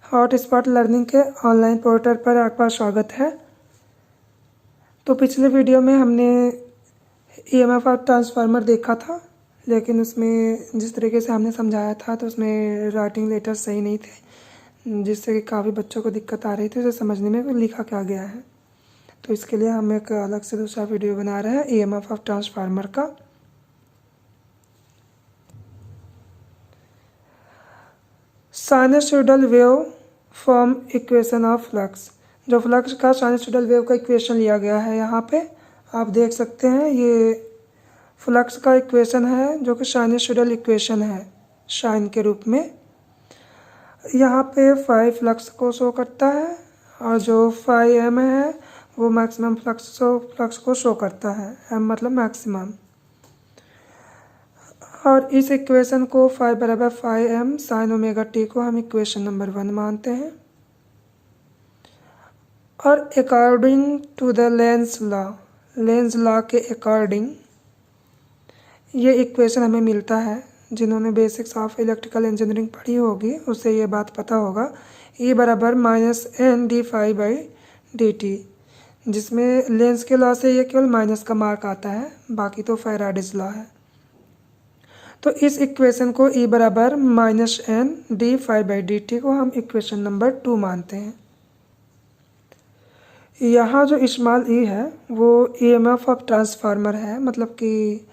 Hotspot learning के online portal पर आपका स्वागत है। तो पिछले वीडियो में हमने ईएमएफ और ट्रांसफार्मर देखा था, लेकिन उसमें जिस तरीके से हमने समझाया था तो उसमें राइटिंग लेटर सही नहीं थे, जिससे कि काफ़ी बच्चों को दिक्कत आ रही थी उसे समझने में लिखा क्या गया है। तो इसके लिए हम एक अलग से दूसरा वीडियो बना रहे हैं ईएमएफ ऑफ ट्रांसफार्मर का। Sinusoidal wave form equation of flux. जो फ्लक्स का साइनसॉइडल वेव का इक्वेशन लिया गया है, यहाँ पे आप देख सकते हैं ये फ्लक्स का इक्वेशन है जो कि साइनसॉइडल इक्वेशन है साइन के रूप में। यहाँ पे फाई फ्लक्स को शो करता है और जो फाई एम है वो मैक्सिमम फ्लक्स को शो करता है। एम मतलब मैक्सिमम। और इस इक्वेशन को फाई बराबर phi M sine omega T को हम इक्वेशन नंबर 1 मानते हैं। और according to the Lenz law के अकॉर्डिंग ये इक्वेशन हमें मिलता है। जिन्होंने बेसिक्स ऑफ इलेक्ट्रिकल इंजीनियरिंग पढ़ी होगी उससे ये बात पता होगा। E बराबर -n d phi by D t, जिसमें लेंज के लॉ से ये केवल माइनस का मार्क आता है, बाकी तो फैराडेज लॉ है। तो इस इक्वेशन को E बराबर -n d phi by D t को हम इक्वेशन नंबर 2 मानते हैं। यहाँ जो स्मॉल ई है वो ईएमएफ ऑफ ट्रांसफार्मर है, मतलब कि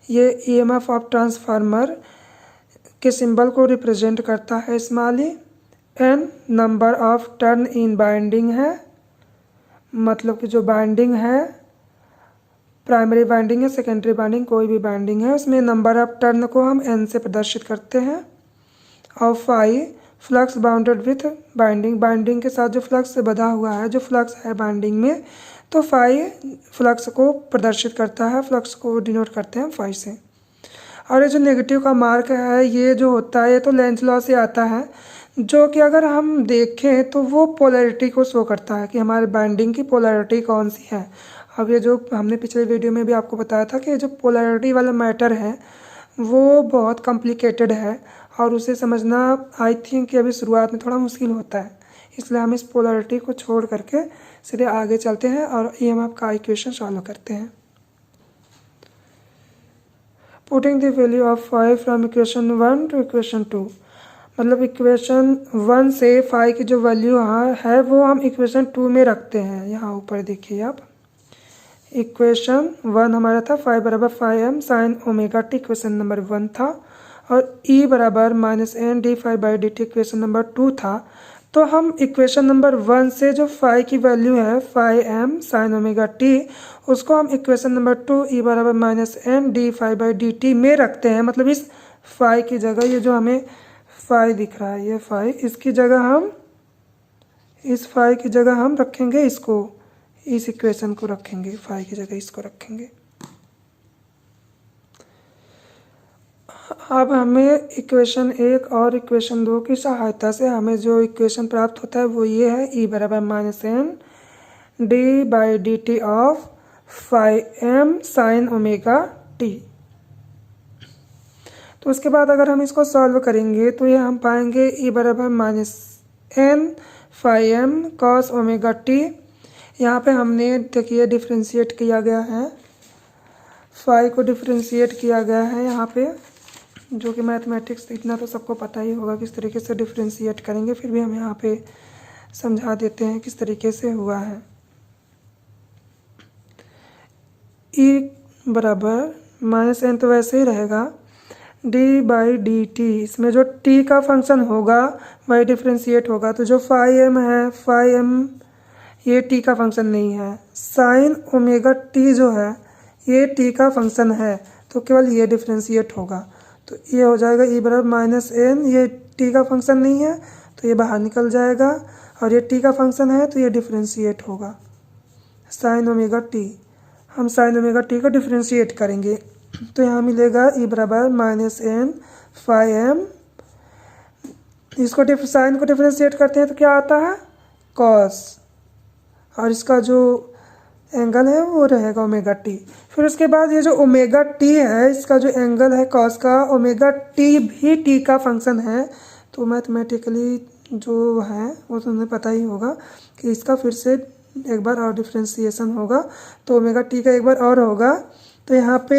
ये ईएमएफ ऑफ ट्रांसफार्मर के सिंबल को रिप्रेजेंट करता है small e. N number of turn in winding है, मतलब कि जो बाइंडिंग है प्राइमरी बाइंडिंग है सेकेंडरी बाइंडिंग कोई भी बाइंडिंग है उसमें नंबर ऑफ टर्न को हम एन से प्रदर्शित करते हैं। और phi flux bounded with winding के साथ जो फ्लक्स से बधा हुआ है, जो फ्लक्स है बाइंडिंग में, तो फाई फ्लक्स को प्रदर्शित करता है, फ्लक्स को डिनोट करते हैं फाई से। और ये जो नेगेटिव का मार्क है ये जो होता है ये तो लेंज लॉ से आता है, जो कि अगर हम देखें तो वो पोलैरिटी को शो करता है कि हमारे बाइंडिंग की पोलैरिटी कौन सी है। अब ये जो हमने पिछले वीडियो में भी आपको बताया था कि जो पोलैरिटी वाला मैटर है वो बहुत कॉम्प्लिकेटेड है और उसे समझना आई थिंक कि अभी शुरुआत में थोड़ा मुश्किल होता है, इसलिए हम इस पोलैरिटी को छोड़ करके सीधे आगे चलते हैं और ईएमएफ का इक्वेशन सॉल्व करते हैं। Putting the value of phi from equation 1 to equation 2, मतलब इक्वेशन 1 से फाई की जो वैल्यू है वो हम इक्वेशन 2 में रखते हैं। यहाँ ऊपर देखिए आप, इक्वेशन 1 हमारा था फाई बराबर phi M sine omega t, equation number 1 था। और E बराबर -n d phi by D t equation number 2 था। तो हम इक्वेशन नंबर 1 से जो फाई की वैल्यू है phi M sine omega t, उसको हम इक्वेशन नंबर 2 E बराबर -n d phi by D t में रखते हैं। मतलब इस फाई की जगह ये जो हमें फाई दिख रहा है ये फाई, इसकी जगह हम इस फाई की जगह हम रखेंगे इसको, इस इक्वेशन को रखेंगे, फाई की जगह इसको रखेंगे। अब हमें इक्वेशन 1 और इक्वेशन 2 की सहायता से हमें जो इक्वेशन प्राप्त होता है वो ये है, E बराबर -n d by D T of phi M sine omega t. तो उसके बाद अगर हम इसको सॉल्व करेंगे तो ये हम पाएंगे E बराबर -n phi m cos omega t. यहाँ पे हमने देखिए डिफ्रेंशिएट किया गया है, फाई को डिफ्रेंशिएट किया गया है यहाँ पे, जो कि मैथमेटिक्स इतना तो सबको पता ही होगा किस तरीके से डिफ्रेंशिएट करेंगे, फिर भी हम यहाँ पे समझा देते हैं किस तरीके से हुआ है। E बराबर -n तो वैसे ही रहेगा डी बाई डी टी, इसमें जो t का फंक्शन होगा वही डिफ्रेंशिएट होगा। तो जो फाई एम है, फाई एम ये t का फंक्शन नहीं है, साइन ओमेगा टी जो है ये t का फंक्शन है, तो केवल ये डिफ्रेंशिएट होगा। तो ये हो जाएगा E बराबर -n, ये t का फंक्शन नहीं है तो ये बाहर निकल जाएगा, और ये t का फंक्शन है तो ये डिफ्रेंशिएट होगा साइन ओमेगा टी। हम साइन ओमेगा टी को डिफ्रेंशिएट करेंगे तो यहाँ मिलेगा E बराबर -n फाई एम, इसको साइन को डिफ्रेंशिएट करते हैं तो क्या आता है कॉस, और इसका जो एंगल है वो रहेगा ओमेगा टी। फिर उसके बाद ये जो ओमेगा टी है इसका जो एंगल है कॉस का, ओमेगा टी भी टी का फंक्शन है, तो मैथमेटिकली जो है वो तुम्हें पता ही होगा कि इसका फिर से एक बार और डिफ्रेंसिएशन होगा, तो ओमेगा टी का एक बार और होगा। तो यहाँ पे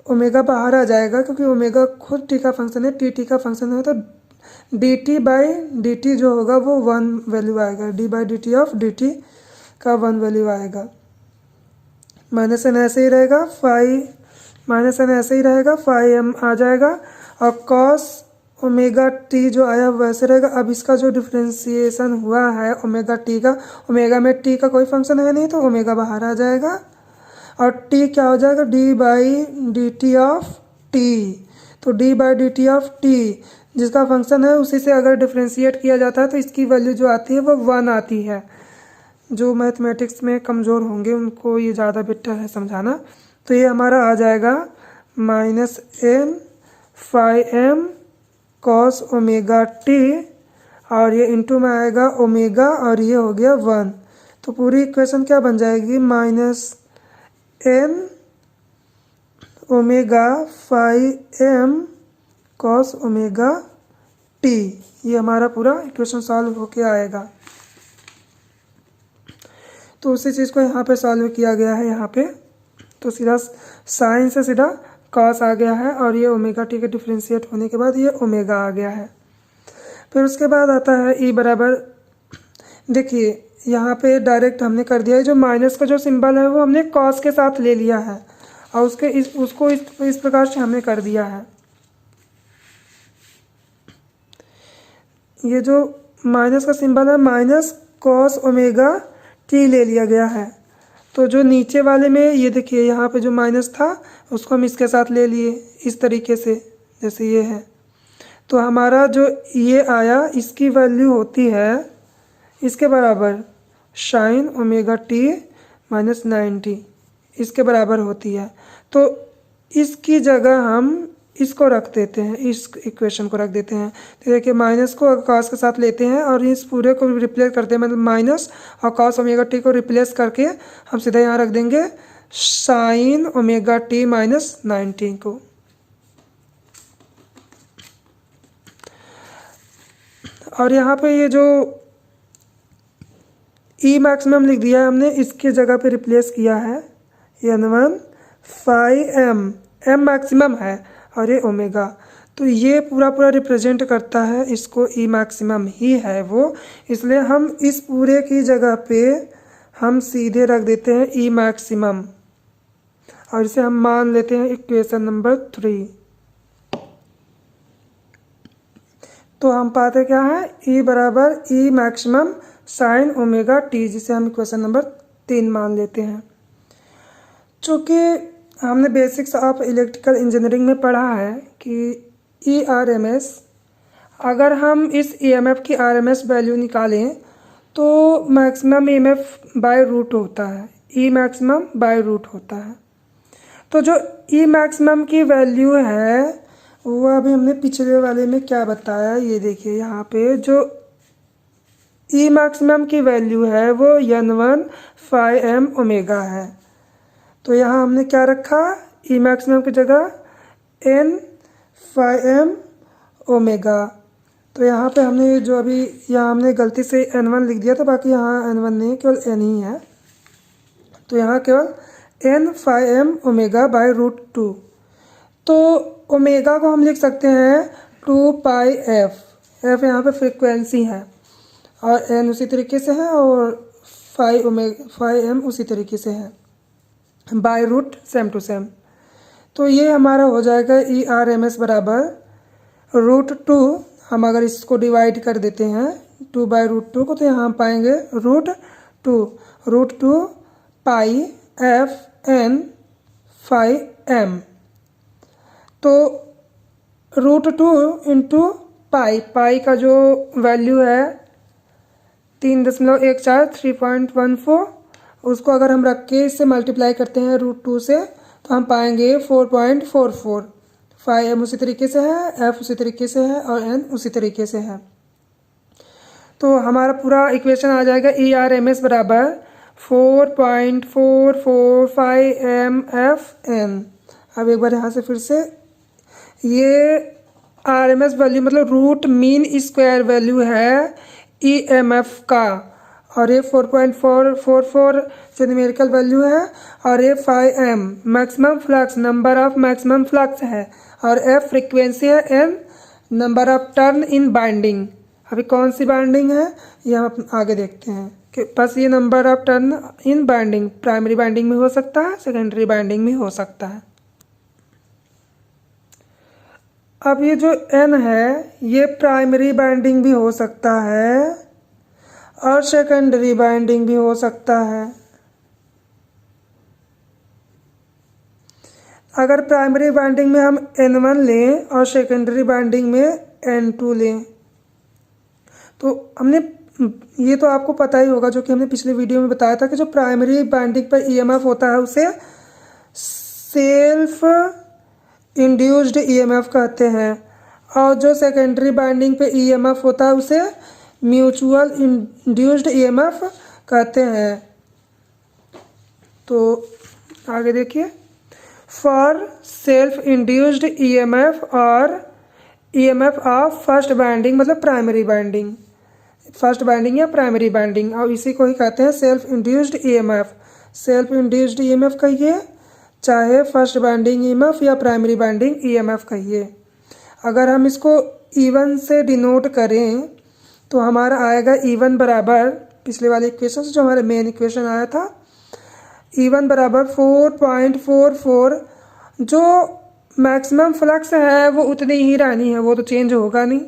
ओमेगा बाहर आ जाएगा क्योंकि ओमेगा खुद टी का फंक्शन है, टी का फंक्शन है, तो D T by D T जो होगा वो 1 वैल्यू आएगा, D by D T of D T का 1 वैल्यू आएगा। माइनस एन ऐसे ही रहेगा, माइनस एन ऐसे ही रहेगा, फाई एम आ जाएगा और कॉस ओमेगा टी जो आया वैसे रहेगा। अब इसका जो डिफ्रेंसिएशन हुआ है ओमेगा टी का, ओमेगा में टी का कोई फंक्शन है नहीं तो ओमेगा बाहर आ जाएगा और टी क्या हो जाएगा, D by D T of T. तो D by D T of T जिसका फंक्शन है उसी से अगर डिफ्रेंशिएट किया जाता है तो इसकी वैल्यू जो आती है वो 1 आती है। जो मैथमेटिक्स में कमज़ोर होंगे उनको ये ज़्यादा बेटर है समझाना। तो ये हमारा आ जाएगा minus n phi m cos omega t और ये इंटू में आएगा ओमेगा और ये हो गया 1। तो पूरी इक्वेशन क्या बन जाएगी, minus n omega phi m cos omega t. ये हमारा पूरा इक्वेशन सॉल्व होके आएगा। तो उसी चीज़ को यहाँ पे सॉल्व किया गया है यहाँ पे, तो सीधा साइन से सीधा कॉस आ गया है और ये ओमेगा टी के डिफ्रेंशिएट होने के बाद ये ओमेगा आ गया है। फिर उसके बाद आता है ई बराबर, देखिए यहाँ पे डायरेक्ट हमने कर दिया है, जो माइनस का जो सिंबल है वो हमने कॉस के साथ ले लिया है और उसको इस प्रकार से हमने कर दिया है। ये जो माइनस का सिंबल है माइनस कॉस ओमेगा टी ले लिया गया है। तो जो नीचे वाले में ये देखिए यहाँ पे जो माइनस था उसको हम इसके साथ ले लिए इस तरीके से जैसे ये है। तो हमारा जो ये आया इसकी वैल्यू होती है इसके बराबर साइन ओमेगा टी माइनस 90 इसके बराबर होती है। तो इसकी जगह हम इसको रख देते हैं, इस इक्वेशन को रख देते हैं। तो देखिए माइनस को कॉस के साथ लेते हैं और इस पूरे को रिप्लेस करते हैं, मतलब माइनस और कॉस ओमेगा टी को रिप्लेस करके हम सीधा यहाँ रख देंगे साइन ओमेगा टी माइनस 90 को। और यहाँ पे ये जो ई मैक्सिमम लिख दिया है हमने, इसके जगह पे रिप्लेस किया है n1 फाई एम मैक्सिमम है और ये ओमेगा। तो ये पूरा रिप्रेजेंट करता है इसको, ई मैक्सिमम ही है वो, इसलिए हम इस पूरे की जगह पे हम सीधे रख देते हैं ई मैक्सिमम और इसे हम मान लेते हैं इक्वेशन नंबर 3। तो हम पाते क्या है, ई बराबर ई मैक्सिमम साइन ओमेगा टी, जिसे हम इक्वेशन नंबर 3 मान लेते हैं। चूँकि हमने बेसिक्स ऑफ इलेक्ट्रिकल इंजीनियरिंग में पढ़ा है कि ERMS, अगर हम इस EMF की RMS वैल्यू निकालें तो मैक्सिमम EMF बाय रूट होता है, E मैक्सिमम बाय रूट होता है। तो जो E मैक्सिमम की वैल्यू है वो अभी हमने पिछले वाले में क्या बताया, ये देखिए यहाँ पे जो ई मैक्सिमम की वैल्यू है वो n1 फाई एम ओमेगा है। तो यहाँ हमने क्या रखा, ई मैक्सिमम की जगह n फाई एम ओमेगा। तो यहाँ पे हमने जो अभी यहाँ हमने गलती से n1 लिख दिया था, बाकी यहाँ n1 नहीं केवल n ही है। तो यहाँ केवल n phi m omega by root 2। तो ओमेगा को हम लिख सकते हैं 2 पाई एफ यहाँ पे फ्रिक्वेंसी है और n उसी तरीके से है और फाई एम उसी तरीके से है, by root same to same. तो ये हमारा हो जाएगा ERMS बराबर रूट 2। हम अगर इसको डिवाइड कर देते हैं 2 बाई रूट 2 को, तो यहाँ हम पाएंगे रूट 2 पाई एफ एन फाई एम। तो रूट 2 इंटू पाई का जो वैल्यू है 3.14 उसको अगर हम रख के इससे मल्टीप्लाई करते हैं रूट 2 से तो हम पाएंगे 4.44। फाई एम उसी तरीके से है, एफ उसी तरीके से है और एन उसी तरीके से है। तो हमारा पूरा इक्वेशन आ जाएगा ERMS बराबर 4.445 एम एफ एन। अब एक बार यहाँ से फिर से ये RMS वैल्यू मतलब रूट मीन स्क्वायर वैल्यू है EMF का, और ये 4.444 जो न्यूमेरिकल वैल्यू है, और ये 5m maximum flux, number of maximum flux है, और f फ्रीक्वेंसी है, n number of turn in binding. अभी कौन सी बाइंडिंग है ये हम आगे देखते हैं कि बस ये number of turn in binding primary binding में हो सकता है, सेकेंडरी बाइंडिंग में हो सकता है। अब ये जो n है ये प्राइमरी बाइंडिंग भी हो सकता है और सेकेंडरी बाइंडिंग भी हो सकता है। अगर प्राइमरी बाइंडिंग में हम N1 लें और सेकेंडरी बाइंडिंग में N2 लें, तो हमने ये तो आपको पता ही होगा, जो कि हमने पिछले वीडियो में बताया था कि जो प्राइमरी बाइंडिंग पर EMF होता है उसे सेल्फ इंड्यूस्ड EMF कहते हैं, और जो सेकेंडरी बाइंडिंग पे EMF होता है उसे म्यूचुअल इंड्यूस्ड EMF कहते हैं। तो आगे देखिए, फॉर सेल्फ इंड्यूस्ड EMF और EMF ऑफ फर्स्ट बाइंडिंग मतलब प्राइमरी बाइंडिंग, फर्स्ट बाइंडिंग या प्राइमरी बाइंडिंग, और इसी को ही कहते हैं self induced EMF। Self induced EMF कहिए, चाहे फर्स्ट बाइंडिंग EMF या प्राइमरी बाइंडिंग EMF कहिए। अगर हम इसको E1 से डिनोट करें तो हमारा आएगा E1 बराबर, पिछले वाले इक्वेशन से जो हमारे मेन इक्वेशन आया था, E1 बराबर 4.44। जो मैक्सिमम फ्लक्स है वो उतनी ही रहनी है, वो तो चेंज होगा नहीं,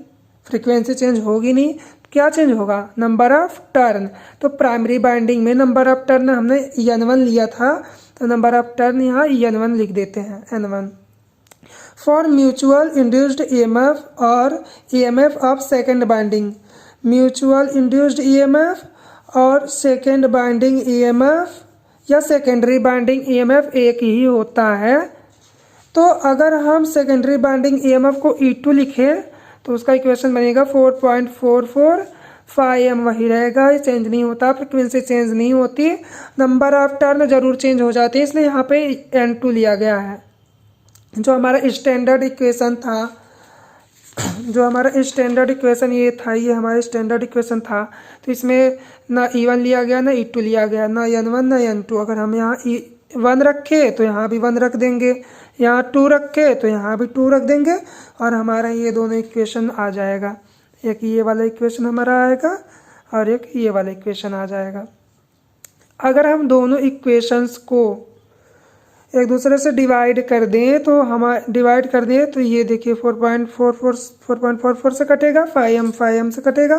फ्रीक्वेंसी चेंज होगी नहीं, क्या चेंज होगा, नंबर ऑफ टर्न। तो प्राइमरी बाइंडिंग में नंबर ऑफ टर्न हमने N1 लिया था, तो नंबर ऑफ टर्न यहाँ N1 लिख देते हैं, N1। For mutual induced EMF और EMF of second binding, mutual induced EMF और सेकेंड बाइंडिंग EMF या सेकेंडरी बाइंडिंग EMF एक ही होता है। तो अगर हम सेकेंडरी बाइंडिंग EMF को E2 लिखें तो उसका इक्वेशन बनेगा 4.44, 5m वही रहेगा, ये चेंज नहीं होता, फ्रिक्वेंसी चेंज नहीं होती, नंबर ऑफ टर्न जरूर चेंज हो जाती है, इसलिए यहाँ पे N2 लिया गया है। जो हमारा स्टैंडर्ड इक्वेशन था, जो हमारा स्टैंडर्ड इक्वेशन ये था, ये हमारा स्टैंडर्ड इक्वेशन था, तो इसमें ना E1 लिया गया ना E2 लिया गया, ना N1 ना N2। अगर हम यहाँ E1 रखे तो यहाँ भी 1 रख देंगे, यहाँ 2 रखे तो यहाँ भी 2 रख देंगे, और हमारा ये दोनों इक्वेशन आ जाएगा। एक ये वाला इक्वेशन हमारा आएगा और एक ये वाला इक्वेशन आ जाएगा। अगर हम दोनों इक्वेशंस को एक दूसरे से डिवाइड कर दें तो ये देखिए 4.44 से कटेगा, 5m से कटेगा,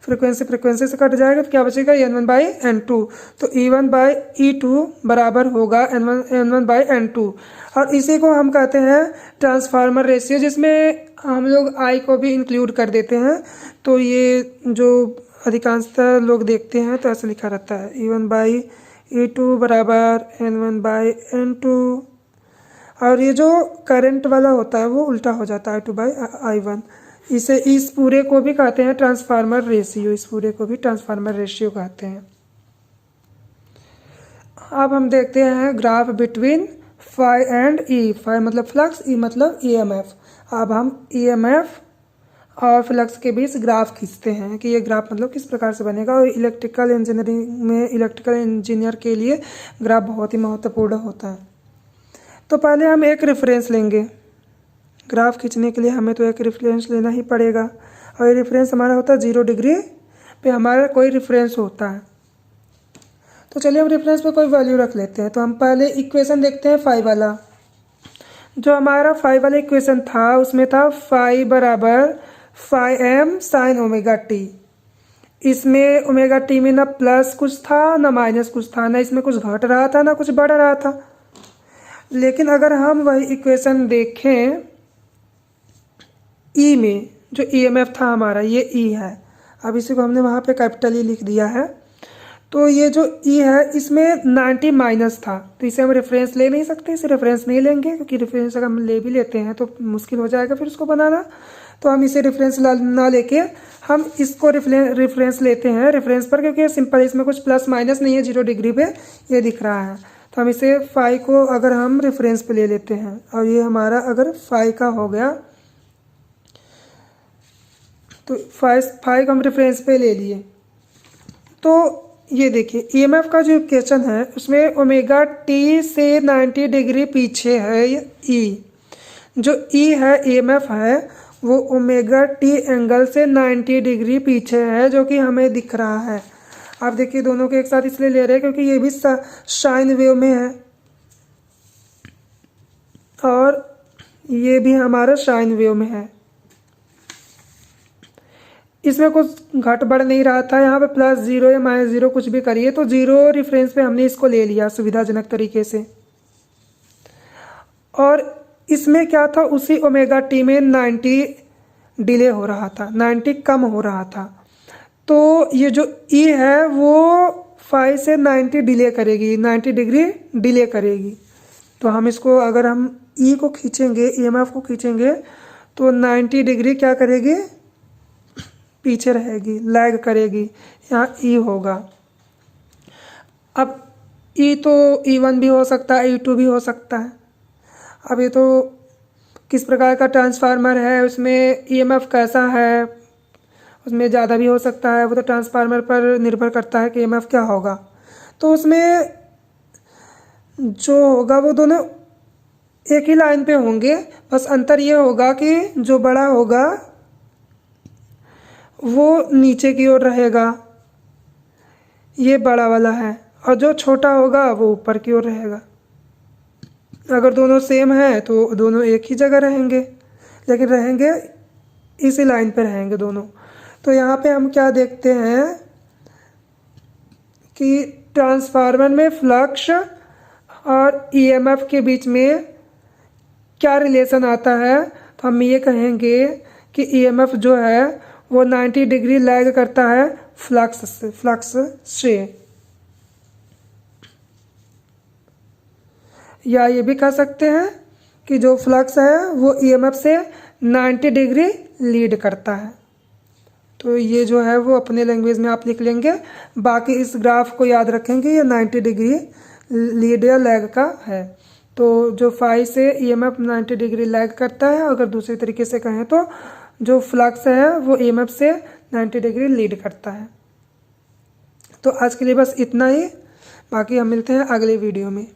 फ्रीक्वेंसी से कट जाएगा, तो क्या बचेगा, N1/N2। तो E1/E2 बराबर होगा N1/N2। और इसी को हम कहते हैं ट्रांसफार्मर रेशियो, जिसमें हम लोग I को भी इंक्लूड कर देते हैं। तो ये जो अधिकांशतः लोग देखते हैं तो ऐसा लिखा रहता है, E1/E2 बराबर N1/N2। और ये जो करंट वाला होता है वो उल्टा हो जाता है, I2/I1। इस पूरे को भी कहते हैं ट्रांसफार्मर रेशियो, इस पूरे को भी ट्रांसफार्मर रेशियो कहते हैं। अब हम देखते हैं graph between phi and E। Phi मतलब फ्लक्स, E मतलब EMF। अब हम EMF और फ्लक्स के बीच ग्राफ खींचते हैं कि ये ग्राफ मतलब किस प्रकार से बनेगा। और इलेक्ट्रिकल इंजीनियरिंग में इलेक्ट्रिकल इंजीनियर के लिए ग्राफ बहुत ही महत्वपूर्ण होता है। तो पहले हम एक रेफरेंस लेंगे, ग्राफ खींचने के लिए हमें तो एक रेफरेंस लेना ही पड़ेगा, और ये रेफरेंस हमारा होता है 0 डिग्री पे हमारा कोई रेफरेंस होता है। तो चलिए हम रेफरेंस पे कोई वैल्यू रख लेते हैं। तो हम पहले इक्वेशन देखते हैं फाई वाला। जो हमारा फाई वाला इक्वेशन था उसमें था फाई बराबर 5m sin ओमेगा टी। इसमें ओमेगा टी में ना प्लस कुछ था ना माइनस कुछ था, ना इसमें कुछ घट रहा था ना कुछ बढ़ रहा था। लेकिन अगर हम वही इक्वेशन देखें E में, जो EMF था हमारा ये E है, अब इसी को हमने वहाँ पे कैपिटल E लिख दिया है। तो ये जो E है इसमें 90 माइनस था, तो इसे हम रेफरेंस ले नहीं सकते, इसे रेफरेंस नहीं लेंगे, क्योंकि रेफरेंस अगर हम ले भी लेते हैं तो मुश्किल हो जाएगा फिर उसको बनाना। तो हम इसे रेफरेंस ना लेके हम इसको रेफरेंस लेते हैं रेफरेंस पर, क्योंकि सिंपल इसमें कुछ प्लस माइनस नहीं है, 0 डिग्री पे ये दिख रहा है। तो हम इसे फाई को अगर हम रेफरेंस पे ले लेते हैं, और ये हमारा अगर फाई का हो गया तो फाई को हम रेफरेंस पे ले लिए। तो ये देखिए ईएमएफ का जो इक्वेशन है उसमें ओमेगा टी से 90 डिग्री पीछे है ई। जो ई है ईएमएफ है वो ओमेगा टी एंगल से 90 डिग्री पीछे है, जो कि हमें दिख रहा है। आप देखिए दोनों के एक साथ इसलिए ले रहे हैं क्योंकि ये भी साइन वेव में है और ये भी हमारा साइन वेव में है। इसमें कुछ घट बढ़ नहीं रहा था, यहाँ पे +0 या -0 कुछ भी करिए, तो 0 रेफरेंस पे हमने इसको ले लिया सुविधाजनक तरीके से। और इसमें क्या था, उसी ओमेगा टी में 90 डिले हो रहा था, 90 कम हो रहा था। तो ये जो ई है वो 5 से 90 डिले करेगी, 90 डिग्री डिले करेगी। तो हम इसको अगर हम ई को खींचेंगे, ईएमएफ को खींचेंगे तो 90 डिग्री क्या करेगी, पीछे रहेगी, लैग करेगी। यहाँ ई होगा। अब ई तो E1 भी हो सकता है, E2 भी हो सकता है। अब ये तो किस प्रकार का ट्रांसफार्मर है, उसमें ईएमएफ कैसा है, उसमें ज़्यादा भी हो सकता है, वो तो ट्रांसफार्मर पर निर्भर करता है कि ईएमएफ क्या होगा। तो उसमें जो होगा वो दोनों एक ही लाइन पे होंगे, बस अंतर ये होगा कि जो बड़ा होगा वो नीचे की ओर रहेगा, ये बड़ा वाला है, और जो छोटा होगा वो ऊपर की ओर रहेगा। अगर दोनों सेम है तो दोनों एक ही जगह रहेंगे, लेकिन रहेंगे इसी लाइन पे रहेंगे दोनों। तो यहाँ पे हम क्या देखते हैं कि ट्रांसफार्मर में फ्लक्स और ईएमएफ के बीच में क्या रिलेशन आता है, तो हम ये कहेंगे कि ईएमएफ जो है वो 90 डिग्री लैग करता है फ्लक्स से। या ये भी कह सकते हैं कि जो फ्लक्स है वो ईएमएफ से 90 डिग्री लीड करता है। तो ये जो है वो अपने लैंग्वेज में आप लिख लेंगे, बाकी इस ग्राफ को याद रखेंगे, ये 90 डिग्री लीड या लैग का है। तो जो फाई से ईएमएफ 90 डिग्री लैग करता है, अगर दूसरे तरीके से कहें तो जो फ्लक्स है वो ईएमएफ से 90 डिग्री लीड करता है। तो आज के लिए बस इतना ही, बाकी हम मिलते हैं अगले वीडियो में।